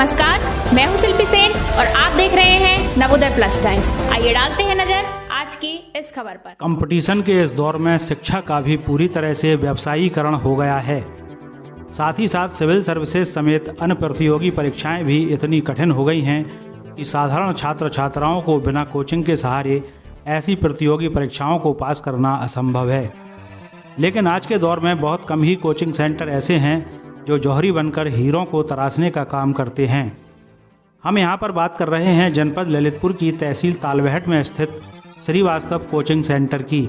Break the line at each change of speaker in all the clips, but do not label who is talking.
नमस्कार, मैं हूं शिल्पी सेन और आप देख रहे हैं नवोदय प्लस टाइम्स। आइए डालते हैं नजर आज की इस खबर पर।
कंपटीशन के इस दौर में शिक्षा का भी पूरी तरह से व्यवसायीकरण हो गया है। साथ ही साथ सिविल सर्विसेज समेत अन्य प्रतियोगी परीक्षाएं भी इतनी कठिन हो गई हैं कि साधारण छात्र छात्राओं को बिना कोचिंग के सहारे ऐसी प्रतियोगी परीक्षाओं को पास करना असंभव है। लेकिन आज के दौर में बहुत कम ही कोचिंग सेंटर ऐसे हैं जो जौहरी बनकर हीरों को तराशने का काम करते हैं। हम यहाँ पर बात कर रहे हैं जनपद ललितपुर की तहसील तालबेहट में स्थित श्रीवास्तव कोचिंग सेंटर की,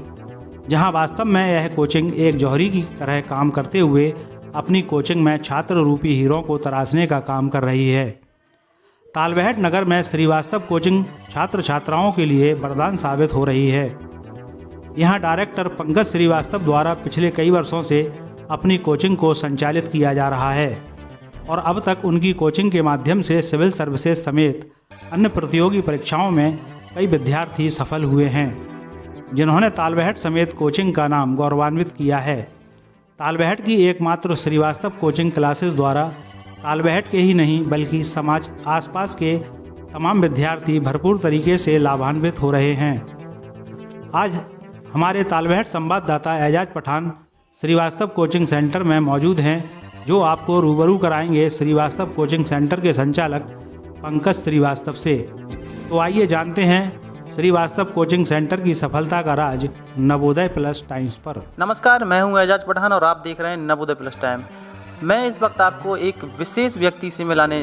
जहाँ वास्तव में यह कोचिंग एक जौहरी की तरह काम करते हुए अपनी कोचिंग में छात्र रूपी हीरों को तराशने का काम कर रही है। तालबेहट नगर में श्रीवास्तव कोचिंग छात्र छात्राओं के लिए वरदान साबित हो रही है। यहाँ डायरेक्टर पंकज श्रीवास्तव द्वारा पिछले कई वर्षों से अपनी कोचिंग को संचालित किया जा रहा है और अब तक उनकी कोचिंग के माध्यम से सिविल सर्विसेज समेत अन्य प्रतियोगी परीक्षाओं में कई विद्यार्थी सफल हुए हैं, जिन्होंने तालबेहट समेत कोचिंग का नाम गौरवान्वित किया है। तालबेहट की एकमात्र श्रीवास्तव कोचिंग क्लासेस द्वारा तालबेहट के ही नहीं बल्कि समाज आसपास के तमाम विद्यार्थी भरपूर तरीके से लाभान्वित हो रहे हैं। आज हमारे तालबेहट संवाददाता एजाज पठान श्रीवास्तव कोचिंग सेंटर में मौजूद हैं, जो आपको रूबरू कराएंगे श्रीवास्तव कोचिंग सेंटर के संचालक पंकज श्रीवास्तव से। तो आइए जानते हैं श्रीवास्तव कोचिंग सेंटर की सफलता का राज नवोदय प्लस टाइम्स पर।
नमस्कार, मैं हूं एजाज पठान और आप देख रहे हैं नवोदय प्लस टाइम। मैं इस वक्त आपको एक विशेष व्यक्ति से मिलाने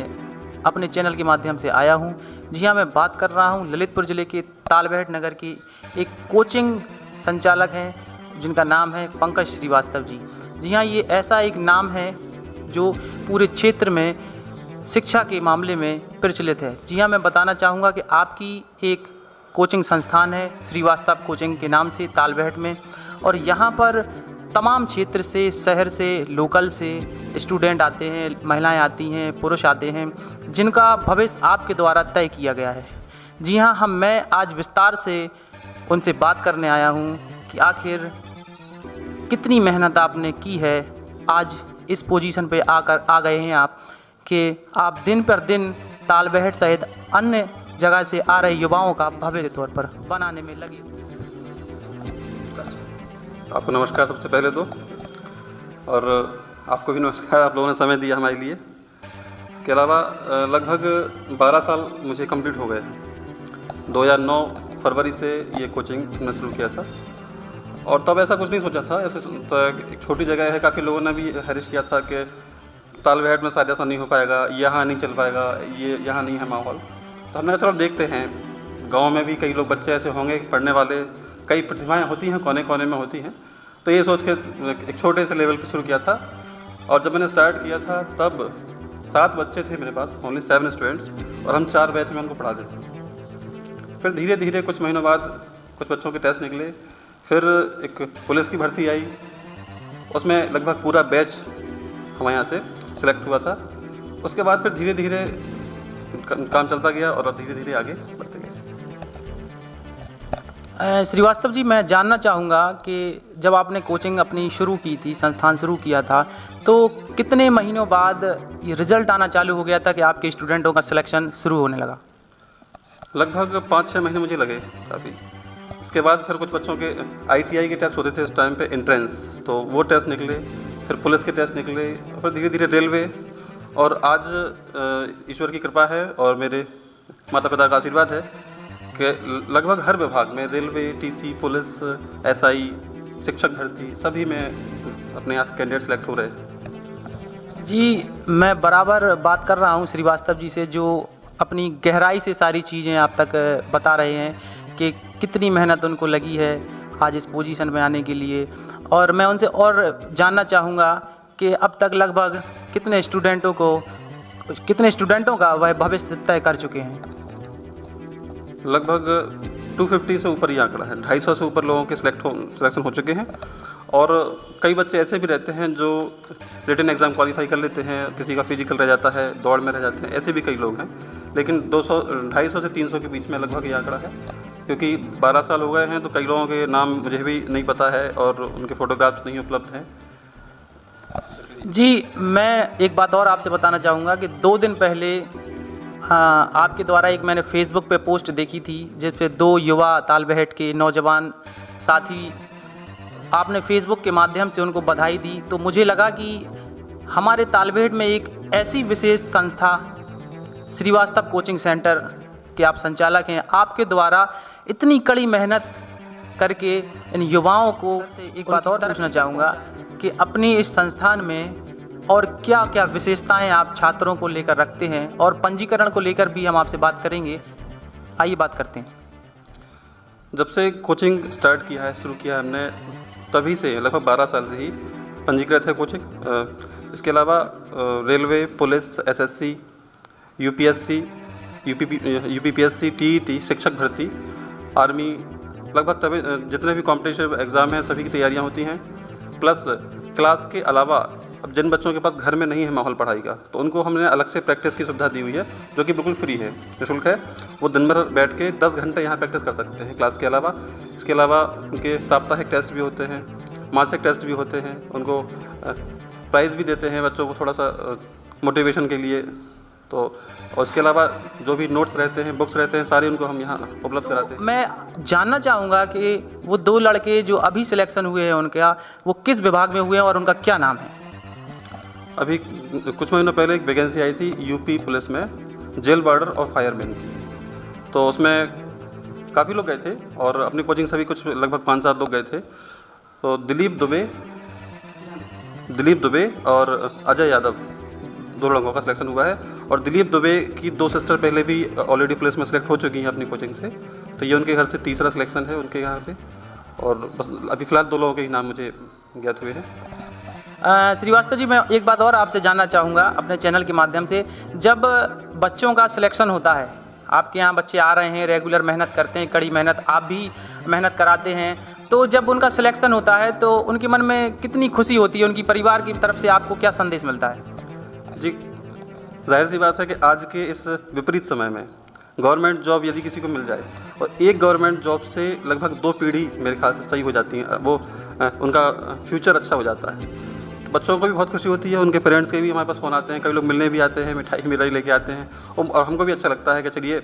अपने चैनल के माध्यम से आया हूं। जी हाँ, मैं बात कर रहा हूं ललितपुर ज़िले के तालबेहट नगर की एक कोचिंग संचालक हैं, जिनका नाम है पंकज श्रीवास्तव जी। जी हाँ, ये ऐसा एक नाम है जो पूरे क्षेत्र में शिक्षा के मामले में प्रचलित है। जी हाँ, मैं बताना चाहूँगा कि आपकी एक कोचिंग संस्थान है श्रीवास्तव कोचिंग के नाम से तालबेहट में, और यहाँ पर तमाम क्षेत्र से, शहर से, लोकल से स्टूडेंट आते हैं, महिलाएं आती हैं, पुरुष आते हैं, जिनका भविष्य आपके द्वारा तय किया गया है। जी हाँ, मैं आज विस्तार से उनसे बात करने आया हूँ कि आखिर कितनी मेहनत आपने की है, आज इस पोजीशन पे आ गए हैं आप कि आप दिन पर दिन तालबेहट सहित अन्य जगह से आ रहे युवाओं का भविष्य तौर पर बनाने में लगे।
आपको नमस्कार सबसे पहले तो, और आपको भी नमस्कार, आप लोगों ने समय दिया हमारे लिए। इसके अलावा लगभग 12 साल मुझे कंप्लीट हो गए। 2009 फरवरी से ये कोचिंग मैंने शुरू किया था, और तब ऐसा कुछ नहीं सोचा था। ऐसे तो एक छोटी जगह है, काफ़ी लोगों ने भी हैरिश किया था कि तालबेहट में शायद ऐसा नहीं हो पाएगा, यहाँ नहीं चल पाएगा, ये यहाँ नहीं है माहौल। तो हमने कहा चलो देखते हैं, गांव में भी कई लोग बच्चे ऐसे होंगे पढ़ने वाले, कई प्रतिभाएं होती हैं, कोने कोने में होती हैं। तो ये सोच के एक छोटे से लेवल पर शुरू किया था, और जब मैंने स्टार्ट किया था तब 7 बच्चे थे मेरे पास, ओनली 7 स्टूडेंट्स, और हम 4 बैच में उनको पढ़ाते थे। फिर धीरे धीरे कुछ महीनों बाद कुछ बच्चों के टेस्ट निकले, फिर एक पुलिस की भर्ती आई, उसमें लगभग पूरा बैच हमारे यहाँ से सिलेक्ट हुआ था। उसके बाद फिर धीरे धीरे काम चलता गया और धीरे धीरे आगे बढ़ते गए।
श्रीवास्तव जी, मैं जानना चाहूँगा कि जब आपने कोचिंग अपनी शुरू की थी, संस्थान शुरू किया था, तो कितने महीनों बाद ये रिज़ल्ट आना चालू हो गया था कि आपके स्टूडेंटों का सिलेक्शन शुरू होने लगा?
लगभग 5-6 महीने मुझे लगे काफ़ी। इसके बाद फिर कुछ बच्चों के ITI के टेस्ट होते थे उस टाइम पे, एंट्रेंस, तो वो टेस्ट निकले, फिर पुलिस के टेस्ट निकले, फिर धीरे धीरे रेलवे, और आज ईश्वर की कृपा है और मेरे माता पिता का आशीर्वाद है कि लगभग हर विभाग में, रेलवे, TC, पुलिस, SI, शिक्षक भर्ती, सभी में अपने यहाँ से कैंडिडेट सेलेक्ट हो रहे हैं।
जी, मैं बराबर बात कर रहा हूँ श्रीवास्तव जी से, जो अपनी गहराई से सारी चीज़ें आप तक बता रहे हैं कि कितनी मेहनत उनको लगी है आज इस पोजीशन में आने के लिए। और मैं उनसे और जानना चाहूँगा कि अब तक लगभग कितने स्टूडेंटों का वह भविष्य तय कर चुके हैं?
लगभग 250 से ऊपर ही आंकड़ा है, 250 से ऊपर लोगों के सिलेक्शन हो चुके हैं। और कई बच्चे ऐसे भी रहते हैं जो रिटन एग्ज़ाम क्वालिफाई कर लेते हैं, किसी का फिजिकल रह जाता है, दौड़ में रह जाते हैं, ऐसे भी कई लोग हैं। लेकिन 250 से 300 के बीच में लगभग ये आंकड़ा है, क्योंकि 12 साल हो गए हैं, तो कई लोगों के नाम मुझे भी नहीं पता है और उनके फ़ोटोग्राफ्स नहीं उपलब्ध हैं।
जी, मैं एक बात और आपसे बताना चाहूँगा कि 2 दिन पहले आपके द्वारा एक मैंने फेसबुक पे पोस्ट देखी थी जिस पे 2 युवा तालबेहट के नौजवान साथी आपने फेसबुक के माध्यम से उनको बधाई दी। तो मुझे लगा कि हमारे तालबेहट में एक ऐसी विशेष संस्था श्रीवास्तव कोचिंग सेंटर के आप संचालक हैं, आपके द्वारा इतनी कड़ी मेहनत करके इन युवाओं को एक बात और पूछना चाहूँगा कि अपनी इस संस्थान में और क्या क्या विशेषताएं आप छात्रों को लेकर रखते हैं, और पंजीकरण को लेकर भी हम आपसे बात करेंगे। आइए बात करते हैं।
जब से कोचिंग स्टार्ट किया है, शुरू किया है हमने, तभी से लगभग 12 साल से ही पंजीकृत है कोचिंग। इसके अलावा railway, police, SSC, UPSC, UPPSC, TET, शिक्षक भर्ती, आर्मी, लगभग तभी जितने भी कॉम्पिटिटिव एग्ज़ाम हैं सभी की तैयारियां होती हैं। प्लस क्लास के अलावा अब जिन बच्चों के पास घर में नहीं है माहौल पढ़ाई का, तो उनको हमने अलग से प्रैक्टिस की सुविधा दी हुई है जो कि बिल्कुल फ्री है, निःशुल्क है। वो दिन भर बैठ के 10 घंटे यहाँ प्रैक्टिस कर सकते हैं क्लास के अलावा। इसके अलावा उनके साप्ताहिक टेस्ट भी होते हैं, मासिक टेस्ट भी होते हैं। उनको प्राइज़ भी देते हैं बच्चों को थोड़ा सा मोटिवेशन के लिए। तो और इसके अलावा जो भी नोट्स रहते हैं, बुक्स रहते हैं, सारे उनको हम यहाँ उपलब्ध कराते हैं।
मैं जानना चाहूँगा कि वो 2 लड़के जो अभी सिलेक्शन हुए हैं उनका, वो किस विभाग में हुए हैं और उनका क्या नाम है?
अभी कुछ महीनों पहले एक वैकेंसी आई थी यूपी पुलिस में, जेल वार्डर और फायरमैन। तो उसमें काफ़ी लोग गए थे और अपनी कोचिंग से भी कुछ लगभग 5-7 लोग गए थे। तो दिलीप दुबे और अजय यादव, 2 लड़कों का सिलेक्शन हुआ है। और दिलीप दुबे की 2 सिस्टर पहले भी ऑलरेडी पुलिस में सेलेक्ट हो चुकी हैं अपनी कोचिंग से। तो ये उनके घर से तीसरा सिलेक्शन है उनके यहाँ से। और बस अभी फ़िलहाल 2 लोगों के ही नाम मुझे ज्ञात हुए हैं।
श्रीवास्तव जी, मैं एक बात और आपसे जानना चाहूँगा अपने चैनल के माध्यम से। जब बच्चों का सिलेक्शन होता है, आपके यहाँ बच्चे आ रहे हैं, रेगुलर मेहनत करते हैं, कड़ी मेहनत, आप भी मेहनत कराते हैं, तो जब उनका सिलेक्शन होता है तो उनके मन में कितनी खुशी होती है? उनकी परिवार की तरफ से आपको क्या संदेश मिलता है?
जी, जाहिर सी बात है कि आज के इस विपरीत समय में गवर्नमेंट जॉब यदि किसी को मिल जाए, और एक गवर्नमेंट जॉब से लगभग 2 पीढ़ी मेरे ख्याल से सही हो जाती हैं, वो उनका फ्यूचर अच्छा हो जाता है। तो बच्चों को भी बहुत खुशी होती है, उनके पेरेंट्स के भी हमारे पास फ़ोन आते हैं, कई लोग मिलने भी आते हैं, मिठाई लेके आते हैं। और हमको भी अच्छा लगता है कि चलिए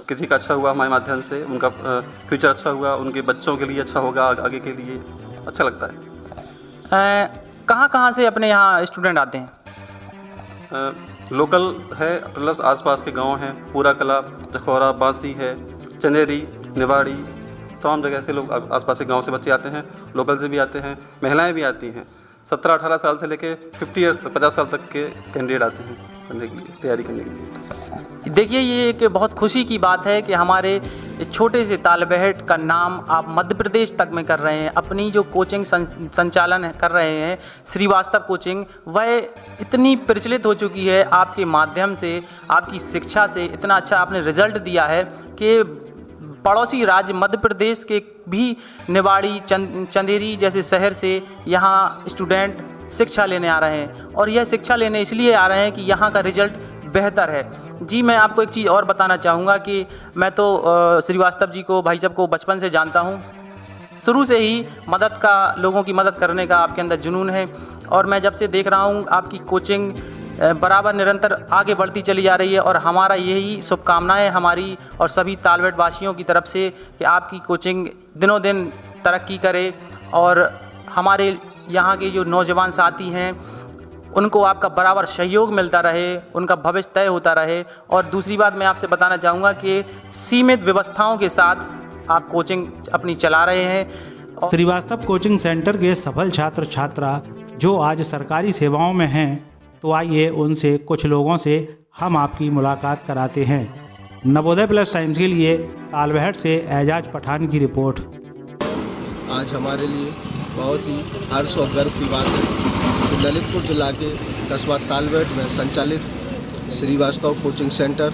किसी का अच्छा हुआ हमारे माध्यम से, उनका फ्यूचर अच्छा हुआ, उनके बच्चों के लिए अच्छा होगा, आगे के लिए अच्छा लगता है।
कहाँ से अपने यहाँ स्टूडेंट आते हैं?
लोकल है, प्लस आसपास के गांव हैं, पूरा कला, जखौरा, बांसी है, चनेरी, निवाड़ी, तमाम जगह से लोग आसपास के गांव से बच्चे आते हैं। लोकल से भी आते हैं, महिलाएं भी आती हैं। 17-18 साल से लेके 50 साल तक के कैंडिडेट आते हैं करने के लिए, तैयारी करने के लिए।
देखिए, ये एक बहुत खुशी की बात है कि हमारे छोटे से तालबेहट का नाम आप मध्य प्रदेश तक में कर रहे हैं। अपनी जो कोचिंग संचालन कर रहे हैं श्रीवास्तव कोचिंग, वह इतनी प्रचलित हो चुकी है आपके माध्यम से, आपकी शिक्षा से इतना अच्छा आपने रिजल्ट दिया है कि पड़ोसी राज्य मध्य प्रदेश के भी निवाड़ी, चंदेरी जैसे शहर से यहाँ स्टूडेंट शिक्षा लेने आ रहे हैं। और यह शिक्षा लेने इसलिए आ रहे हैं कि यहाँ का रिजल्ट बेहतर है। जी, मैं आपको एक चीज़ और बताना चाहूँगा कि मैं तो श्रीवास्तव जी को, भाई साहब को बचपन से जानता हूँ। शुरू से ही लोगों की मदद करने का आपके अंदर जुनून है। और मैं जब से देख रहा हूँ आपकी कोचिंग बराबर निरंतर आगे बढ़ती चली जा रही है। और हमारा यही शुभकामनाएं हमारी और सभी तालबेहट वासियों की तरफ से कि आपकी कोचिंग दिनों दिन तरक्की करे और हमारे यहाँ के जो नौजवान साथी हैं उनको आपका बराबर सहयोग मिलता रहे, उनका भविष्य तय होता रहे। और दूसरी बात मैं आपसे बताना चाहूँगा कि सीमित व्यवस्थाओं के साथ आप कोचिंग अपनी चला रहे हैं।
श्रीवास्तव कोचिंग सेंटर के सफल छात्र छात्रा जो आज सरकारी सेवाओं में हैं, तो आइए उनसे कुछ लोगों से हम आपकी मुलाकात कराते हैं। नवोदय प्लस टाइम्स के लिए तालबेहट से एजाज पठान की रिपोर्ट।
आज हमारे लिए बहुत ही हर्ष और गर्व की बात है कि ललितपुर जिला के कस्बा तालबेहट में संचालित श्रीवास्तव कोचिंग सेंटर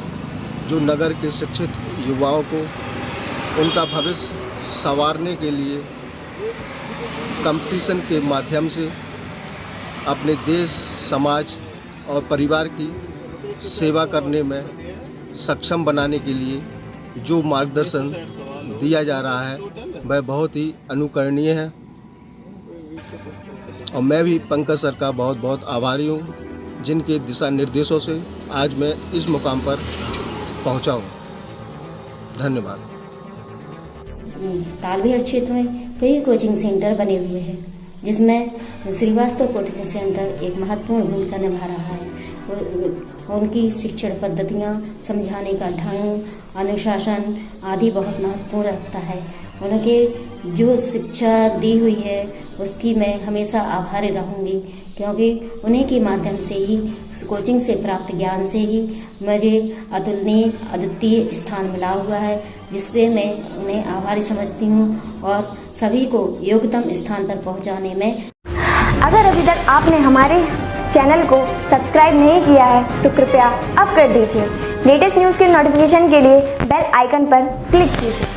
जो नगर के शिक्षित युवाओं को उनका भविष्य संवारने के लिए कंपटीशन के माध्यम से अपने देश, समाज और परिवार की सेवा करने में सक्षम बनाने के लिए जो मार्गदर्शन दिया जा रहा है वह बहुत ही अनुकरणीय है। और मैं भी पंकज सर का बहुत बहुत आभारी हूँ, जिनके दिशा निर्देशों से आज मैं इस मुकाम पर पहुँचा हूँ। धन्यवाद।
तालबेहट क्षेत्र में कई कोचिंग सेंटर बने हुए हैं, जिसमें श्रीवास्तव कोचिंग सेंटर एक महत्वपूर्ण भूमिका निभा रहा है। उनकी शिक्षण पद्धतियाँ, समझाने का ढंग, अनुशासन आदि बहुत महत्वपूर्ण रखता है। उनके जो शिक्षा दी हुई है उसकी मैं हमेशा आभारी रहूँगी, क्योंकि उन्हीं के माध्यम से ही, कोचिंग से प्राप्त ज्ञान से ही मुझे अतुलनीय अद्वितीय स्थान मिला हुआ है, जिससे मैं उन्हें आभारी समझती हूँ और सभी को योग्यतम स्थान पर पहुँचाने में।
अगर अभी तक आपने हमारे चैनल को सब्सक्राइब नहीं किया है तो कृपया अब कर दीजिए। लेटेस्ट न्यूज़ के नोटिफिकेशन के लिए बेल आइकन पर क्लिक कीजिए।